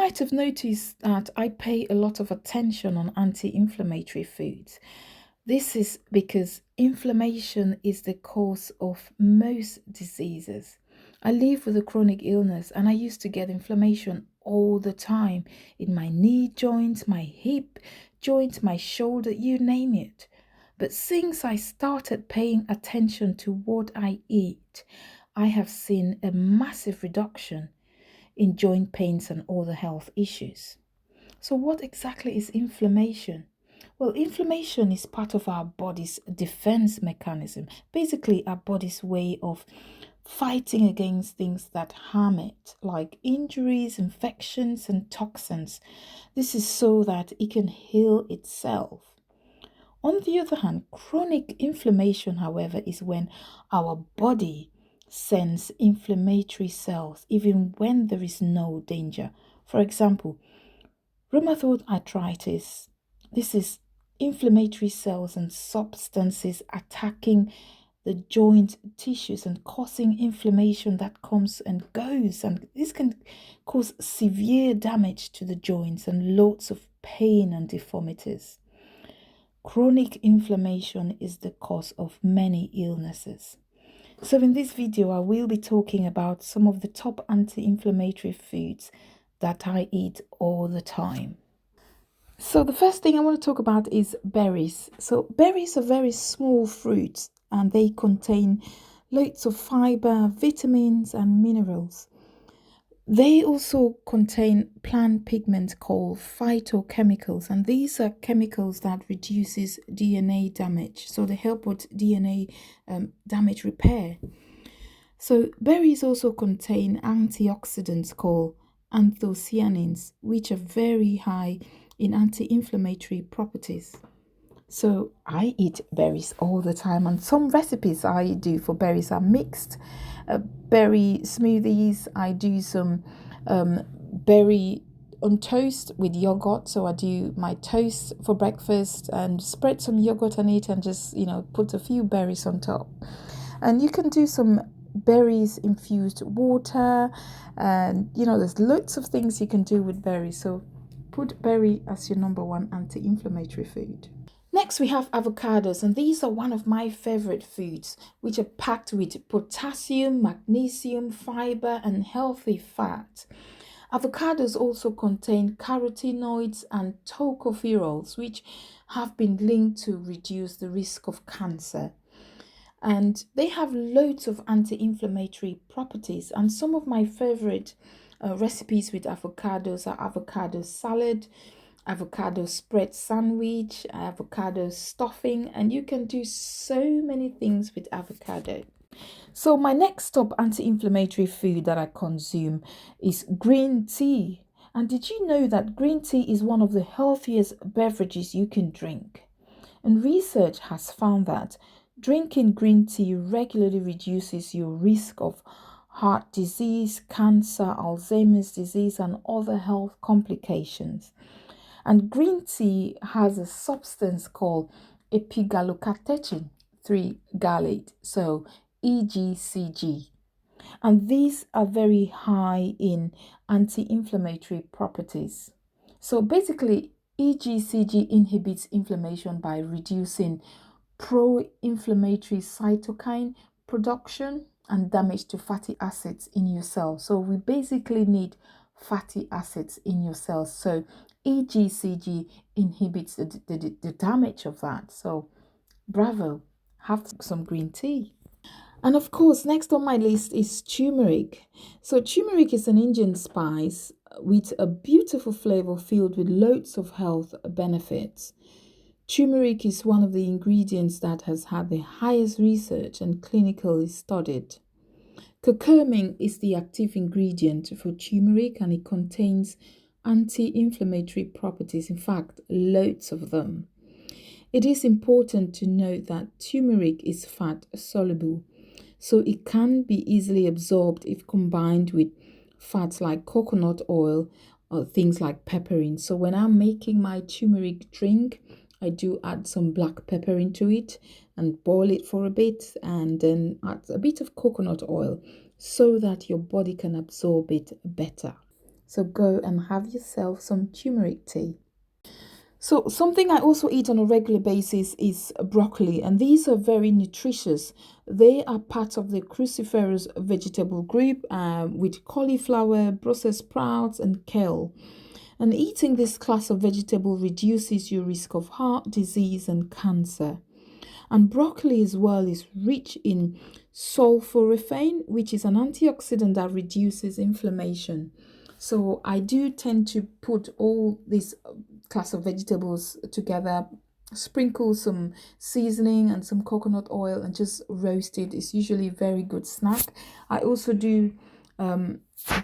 might have noticed that I pay a lot of attention on anti-inflammatory foods. This is because inflammation is the cause of most diseases. I live with a chronic illness and I used to get inflammation all the time in my knee joint, my hip joint, my shoulder, you name it. But since I started paying attention to what I eat, I have seen a massive reduction in joint pains and other health issues. So, what exactly is inflammation? Well, inflammation is part of our body's defense mechanism, basically, our body's way of fighting against things that harm it, like injuries, infections, and toxins. This is so that it can heal itself. On the other hand, chronic inflammation, however, is when our body sends inflammatory cells even when there is no danger. For example, rheumatoid arthritis. This is inflammatory cells and substances attacking the joint tissues and causing inflammation that comes and goes. And this can cause severe damage to the joints and loads of pain and deformities. Chronic inflammation is the cause of many illnesses. So in this video, I will be talking about some of the top anti-inflammatory foods that I eat all the time. So the first thing I want to talk about is berries. So berries are very small fruits and they contain loads of fiber, vitamins and minerals. They also contain plant pigments called phytochemicals, and these are chemicals that reduces DNA damage. So they help with DNA damage repair. So berries also contain antioxidants called anthocyanins, which are very high in anti-inflammatory properties. So I eat berries all the time, and some recipes I do for berries are mixed berry smoothies. I do some berry on toast with yogurt. So I do my toast for breakfast and spread some yogurt on it and just, put a few berries on top. And you can do some berries infused water, and there's lots of things you can do with berries. So put berry as your number one anti-inflammatory food. Next, we have avocados, and these are one of my favorite foods, which are packed with potassium, magnesium, fiber, and healthy fat. Avocados also contain carotenoids and tocopherols, which have been linked to reduce the risk of cancer. And they have loads of anti-inflammatory properties. And some of my favorite recipes with avocados are avocado salad, avocado spread sandwich, avocado stuffing, and you can do so many things with avocado. So my next top anti-inflammatory food that I consume is green tea. And did you know that green tea is one of the healthiest beverages you can drink? And research has found that drinking green tea regularly reduces your risk of heart disease, cancer, Alzheimer's disease, and other health complications. And green tea has a substance called epigallocatechin 3 gallate, so EGCG. And these are very high in anti-inflammatory properties. So basically, EGCG inhibits inflammation by reducing pro-inflammatory cytokine production and damage to fatty acids in your cells. So we basically need fatty acids in your cells. So EGCG inhibits the damage of that. So bravo, have some green tea. And of course, next on my list is turmeric. So turmeric is an Indian spice with a beautiful flavor filled with loads of health benefits. Turmeric is one of the ingredients that has had the highest research and clinically studied. Curcumin is the active ingredient for turmeric, and it contains anti-inflammatory properties, in fact, loads of them. It is important to note that turmeric is fat soluble, so it can be easily absorbed if combined with fats like coconut oil or things like pepperine. So when I'm making my turmeric drink, I do add some black pepper into it and boil it for a bit, and then add a bit of coconut oil so that your body can absorb it better. So go and have yourself some turmeric tea. So something I also eat on a regular basis is broccoli, and these are very nutritious. They are part of the cruciferous vegetable group with cauliflower, Brussels sprouts, and kale. And eating this class of vegetable reduces your risk of heart disease and cancer. And broccoli as well is rich in sulforaphane, which is an antioxidant that reduces inflammation. So I do tend to put all these class of vegetables together, sprinkle some seasoning and some coconut oil, and just roast it. It's usually a very good snack. I also do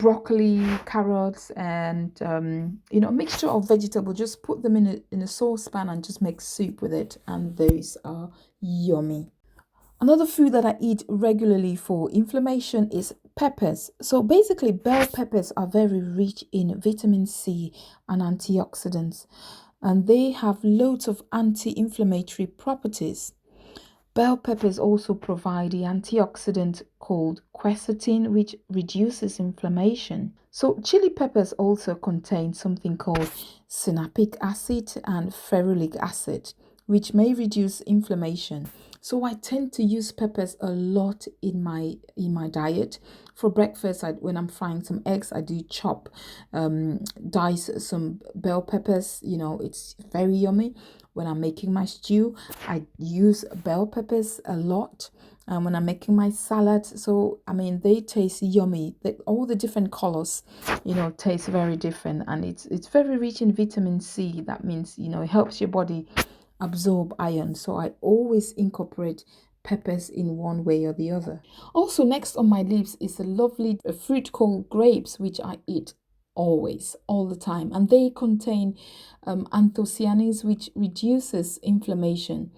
broccoli, carrots, and a mixture of vegetable. Just put them in a saucepan and just make soup with it, and those are yummy. Another food that I eat regularly for inflammation is peppers. So basically, bell peppers are very rich in vitamin C and antioxidants, and they have loads of anti-inflammatory properties. Bell peppers also provide the antioxidant called quercetin, which reduces inflammation. So, chili peppers also contain something called synapic acid and ferulic acid, which may reduce inflammation. So, I tend to use peppers a lot in my diet. For breakfast, when I'm frying some eggs, I do dice some bell peppers. It's very yummy. When I'm making my stew, I use bell peppers a lot. And when I'm making my salad, so they taste yummy. All the different colors, taste very different, and it's very rich in vitamin C. That means it helps your body absorb iron. So I always incorporate peppers in one way or the other. Also, next on my lips is a lovely fruit called grapes, which I eat always, all the time, and they contain anthocyanins, which reduces inflammation.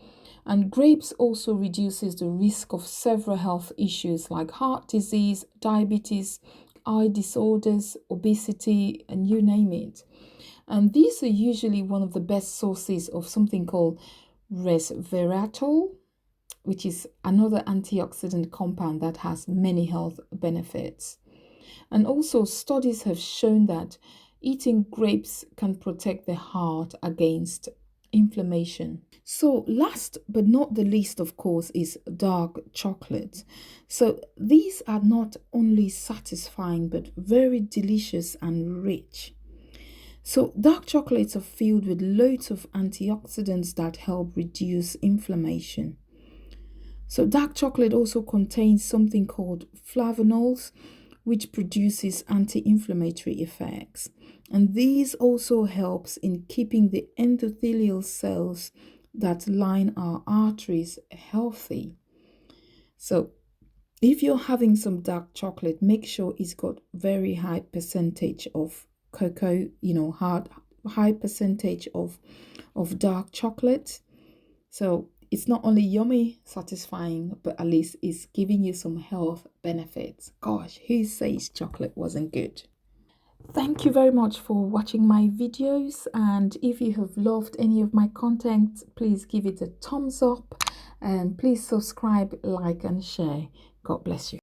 And grapes also reduces the risk of several health issues like heart disease, diabetes, eye disorders, obesity, and you name it. And these are usually one of the best sources of something called resveratrol, which is another antioxidant compound that has many health benefits. And also, studies have shown that eating grapes can protect the heart against inflammation. So, last but not the least, of course, is dark chocolate. So, these are not only satisfying but very delicious and rich. So, dark chocolates are filled with loads of antioxidants that help reduce inflammation. So, dark chocolate also contains something called flavonols, which produces anti-inflammatory effects. And these also helps in keeping the endothelial cells that line our arteries healthy. So, if you're having some dark chocolate, make sure it's got very high percentage of cocoa, high percentage of dark chocolate. So it's not only yummy, satisfying, but at least it's giving you some health benefits. Gosh, who says chocolate wasn't good? Thank you very much for watching my videos, and if you have loved any of my content, please give it a thumbs up and please subscribe, like and share. God bless you.